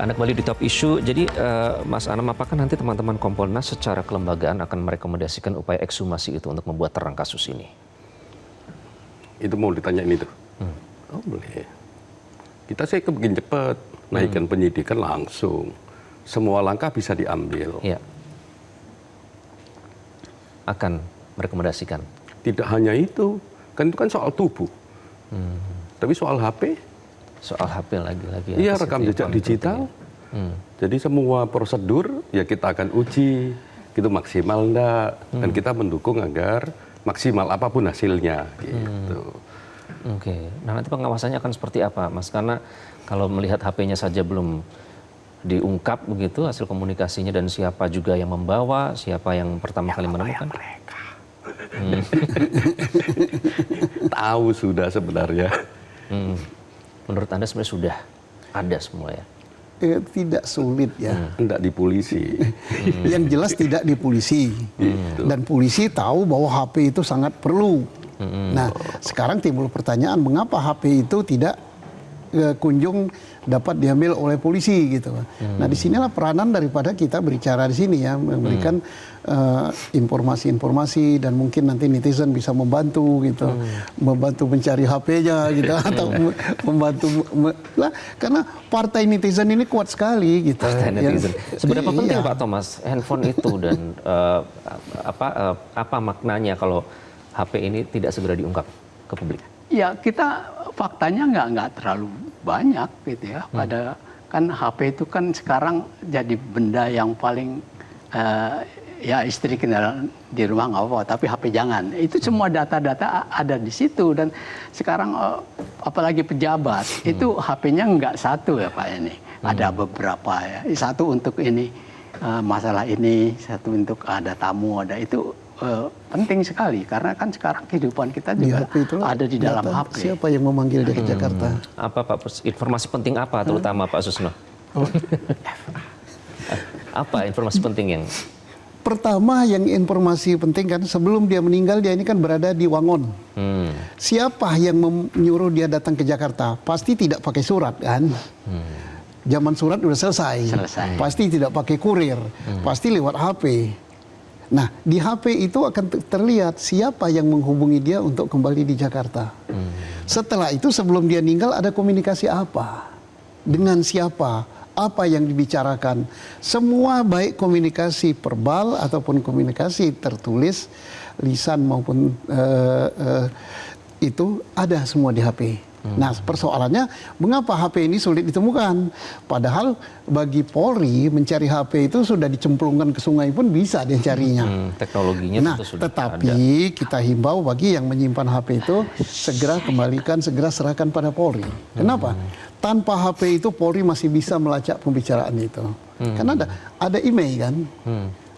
Anda kembali di Top Issue. Jadi Mas Anam, apakah nanti teman-teman Kompolnas secara kelembagaan akan merekomendasikan upaya ekshumasi itu untuk membuat terang kasus ini? Itu mau ditanya ini tuh. Oh boleh. Kita sih kebegin cepat, naikkan penyidikan langsung. Semua langkah bisa diambil. Ya. Akan merekomendasikan. Tidak hanya itu, kan itu kan soal tubuh. Tapi soal HP? Soal HP lagi-lagi. Iya, rekam jejak digital. Jadi semua prosedur ya kita akan uji, gitu maksimal enggak, dan kita mendukung agar maksimal apapun hasilnya. Gitu. Oke, nah nanti pengawasannya akan seperti apa, Mas? Karena kalau melihat HP-nya saja belum diungkap begitu hasil komunikasinya dan siapa juga yang membawa, siapa yang pertama kali menemukan. Mereka. Tahu sudah sebenarnya. Menurut Anda sebenarnya sudah ada semua ya? Tidak sulit ya. Enggak di polisi. Yang jelas tidak di polisi. Dan polisi tahu bahwa HP itu sangat perlu. Nah, sekarang timbul pertanyaan mengapa HP itu tidak kunjung dapat diambil oleh polisi gitu. Nah, disinilah peranan daripada kita berbicara di sini ya, memberikan informasi-informasi dan mungkin nanti netizen bisa membantu gitu, membantu mencari HP-nya gitu atau membantu lah, karena partai netizen ini kuat sekali gitu. Partai netizen. Seberapa penting iya. Pak Thomas handphone itu dan apa maknanya kalau HP ini tidak segera diungkap ke publik? Ya, kita faktanya nggak terlalu banyak gitu ya. Pada kan HP itu kan sekarang jadi benda yang paling ya istri kenal di rumah nggak apa-apa, tapi HP jangan. Itu semua data-data ada di situ dan sekarang apalagi pejabat itu HP-nya nggak satu ya Pak ini. Ada beberapa ya. Satu untuk ini masalah ini, satu untuk ada tamu, ada itu. Penting sekali karena kan sekarang kehidupan kita juga ada di dalam HP. Siapa yang memanggil dia ke Jakarta? Apa Pak, informasi penting apa terutama Pak Susno? Apa informasi penting yang? Pertama yang informasi penting kan sebelum dia meninggal dia ini kan berada di Wangon. Siapa yang menyuruh dia datang ke Jakarta? Pasti tidak pakai surat kan? Zaman surat udah selesai. Pasti tidak pakai kurir. Pasti lewat HP. Nah, di HP itu akan terlihat siapa yang menghubungi dia untuk kembali di Jakarta. Setelah itu sebelum dia meninggal ada komunikasi apa? Dengan siapa? Apa yang dibicarakan? Semua baik komunikasi verbal ataupun komunikasi tertulis, lisan maupun itu ada semua di HP. Nah, persoalannya mengapa HP ini sulit ditemukan? Padahal bagi Polri mencari HP itu sudah dicemplungkan ke sungai pun bisa dia carinya. Teknologinya nah, sudah tetapi ada. Kita himbau bagi yang menyimpan HP itu segera kembalikan, segera serahkan pada Polri. Kenapa? Tanpa HP itu Polri masih bisa melacak pembicaraan itu. Karena ada email kan?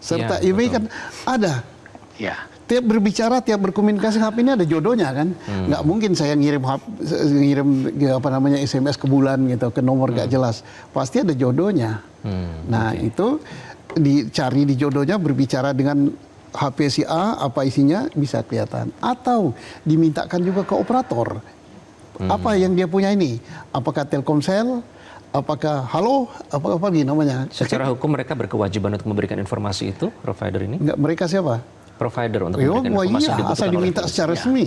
Serta ya, email kan ada. Ya. Tiap berbicara, tiap berkomunikasi HP ini ada jodohnya kan, nggak mungkin saya ngirim apa namanya SMS ke bulan gitu ke nomor nggak jelas, pasti ada jodohnya. Nah itu dicari di jodohnya, berbicara dengan HP si A apa isinya bisa kelihatan, atau dimintakan juga ke operator apa yang dia punya ini, apakah Telkomsel, apakah Halo, apa lagi namanya. Secara hukum mereka berkewajiban untuk memberikan informasi itu, provider ini? Nggak, mereka siapa? Provider untuk memberikan informasi yang dibutuhkan asal diminta oleh secara resmi.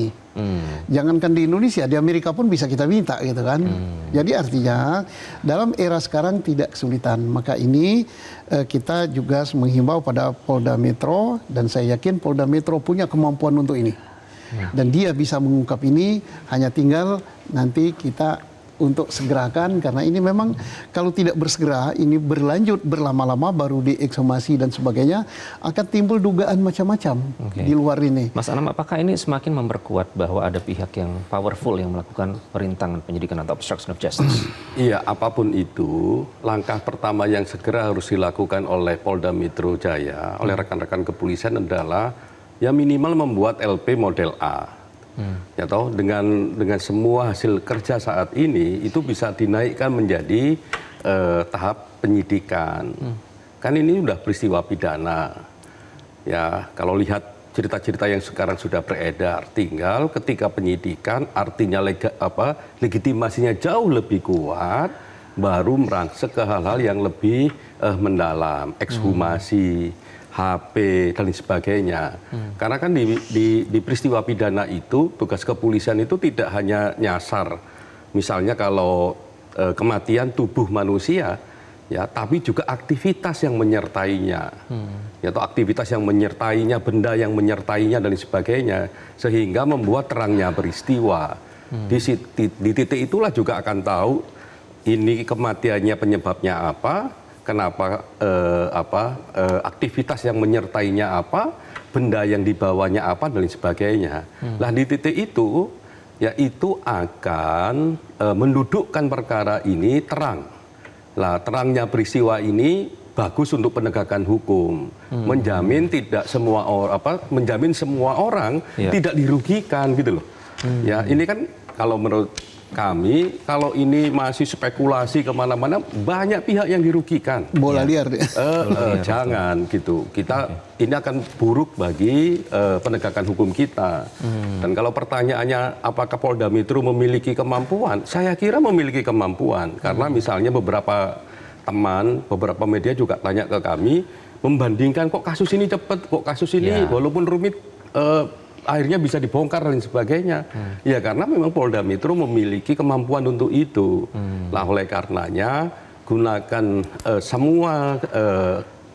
Jangankan di Indonesia, di Amerika pun bisa kita minta gitu kan. Jadi artinya dalam era sekarang tidak kesulitan. Maka ini kita juga menghimbau pada Polda Metro dan saya yakin Polda Metro punya kemampuan untuk ini. Dan dia bisa mengungkap ini, hanya tinggal nanti kita untuk segerakan, karena ini memang kalau tidak bersegera ini berlanjut berlama-lama baru diekshumasi dan sebagainya akan timbul dugaan macam-macam di luar ini. Mas Anam, apakah ini semakin memperkuat bahwa ada pihak yang powerful yang melakukan perintangan penyidikan atau obstruction of justice? Iya, apapun itu, langkah pertama yang segera harus dilakukan oleh Polda Metro Jaya, oleh rekan-rekan kepolisian adalah ya minimal membuat LP model A. Ya toh, dengan semua hasil kerja saat ini itu bisa dinaikkan menjadi tahap penyidikan. Kan ini udah peristiwa pidana. Ya, kalau lihat cerita-cerita yang sekarang sudah beredar, tinggal ketika penyidikan artinya legitimasinya jauh lebih kuat, baru merangsek ke hal-hal yang lebih mendalam, ekshumasi, HP dan lain sebagainya. Karena kan di peristiwa pidana itu tugas kepolisian itu tidak hanya nyasar, misalnya kalau kematian tubuh manusia, ya, tapi juga aktivitas yang menyertainya, ya, atau aktivitas yang menyertainya, benda yang menyertainya dan lain sebagainya, sehingga membuat terangnya peristiwa. Di titik itulah juga akan tahu ini kematiannya penyebabnya apa, kenapa, aktivitas yang menyertainya apa, benda yang dibawanya apa dan lain sebagainya. Nah, di titik itu, ya, itu akan mendudukkan perkara ini terang. Lah, terangnya peristiwa ini bagus untuk penegakan hukum, menjamin tidak semua menjamin semua orang tidak dirugikan gitu loh. Ya, ini kan kalau menurut kami, kalau ini masih spekulasi kemana-mana, banyak pihak yang dirugikan. Bola liar. Jangan gitu. Ini akan buruk bagi penegakan hukum kita. Dan kalau pertanyaannya apakah Polda Metro memiliki kemampuan, saya kira memiliki kemampuan. Karena misalnya beberapa teman, beberapa media juga tanya ke kami, membandingkan kok kasus ini cepat, kok kasus ini walaupun rumit, akhirnya bisa dibongkar dan sebagainya. Ya, karena memang Polda Metro memiliki kemampuan untuk itu. Lah, oleh karenanya gunakan semua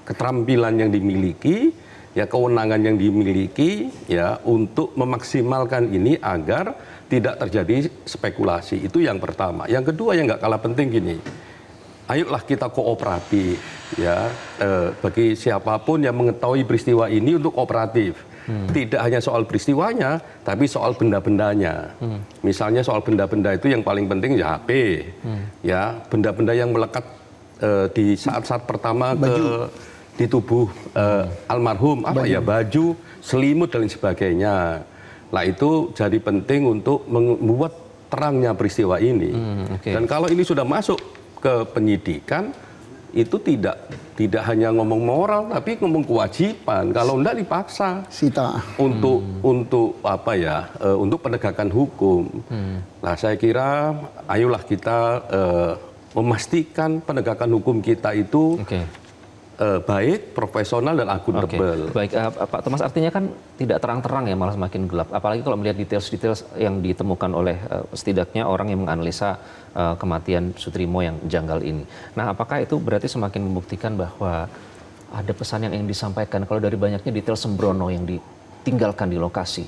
keterampilan yang dimiliki, ya, kewenangan yang dimiliki, ya, untuk memaksimalkan ini agar tidak terjadi spekulasi. Itu yang pertama. Yang kedua yang nggak kalah penting gini. Ayolah kita kooperatif, ya, bagi siapapun yang mengetahui peristiwa ini untuk kooperatif. Tidak hanya soal peristiwanya, tapi soal benda-bendanya. Misalnya soal benda-benda itu yang paling penting ya HP, ya, benda-benda yang melekat di saat-saat pertama di tubuh almarhum, apa ya, baju, selimut dan lain sebagainya. Nah, itu jadi penting untuk membuat terangnya peristiwa ini. Dan kalau ini sudah masuk ke penyidikan, itu tidak hanya ngomong moral, tapi ngomong kewajiban. Kalau enggak dipaksa Sita. untuk apa ya, untuk penegakan hukum. Nah, saya kira ayolah kita memastikan penegakan hukum kita itu baik, profesional dan akuntabel. Baik, Pak Thomas, artinya kan tidak terang-terang ya, malah semakin gelap. Apalagi kalau melihat detail-detail yang ditemukan oleh setidaknya orang yang menganalisa kematian Sutrimo yang janggal ini. Nah, apakah itu berarti semakin membuktikan bahwa ada pesan yang ingin disampaikan kalau dari banyaknya detail sembrono yang ditinggalkan di lokasi?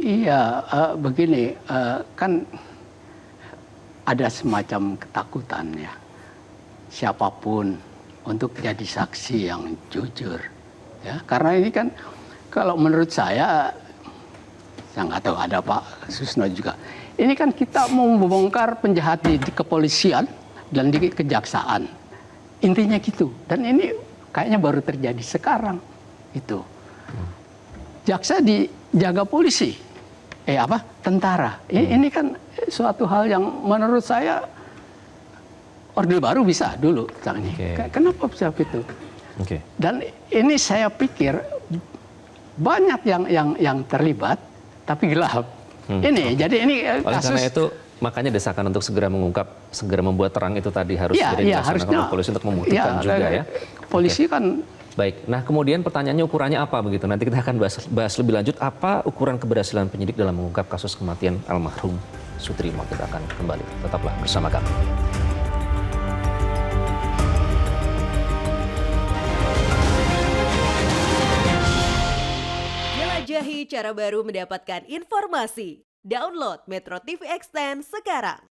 Iya, begini, kan ada semacam ketakutan ya, siapapun untuk jadi saksi yang jujur, ya, karena ini kan kalau menurut saya nggak tahu, ada Pak Susno juga. Ini kan kita mau membongkar penjahat di kepolisian dan di kejaksaan, intinya gitu. Dan ini kayaknya baru terjadi sekarang itu. Jaksa dijaga polisi, tentara. Ini kan suatu hal yang menurut saya Orde Baru bisa dulu, kenapa bisa begitu? Dan ini saya pikir banyak yang terlibat tapi gelap. Jadi ini kasus. Karena itu makanya desakan untuk segera mengungkap, segera membuat terang itu tadi harus dilaksanakan oleh polisi untuk membuktikan juga ya. Polisi kan. Baik, nah kemudian pertanyaannya ukurannya apa begitu? Nanti kita akan bahas lebih lanjut apa ukuran keberhasilan penyidik dalam mengungkap kasus kematian almarhum Sutrimo. Kita akan kembali, tetaplah bersama kami. Jelajahi cara baru mendapatkan informasi. Download Metro TV Extend sekarang.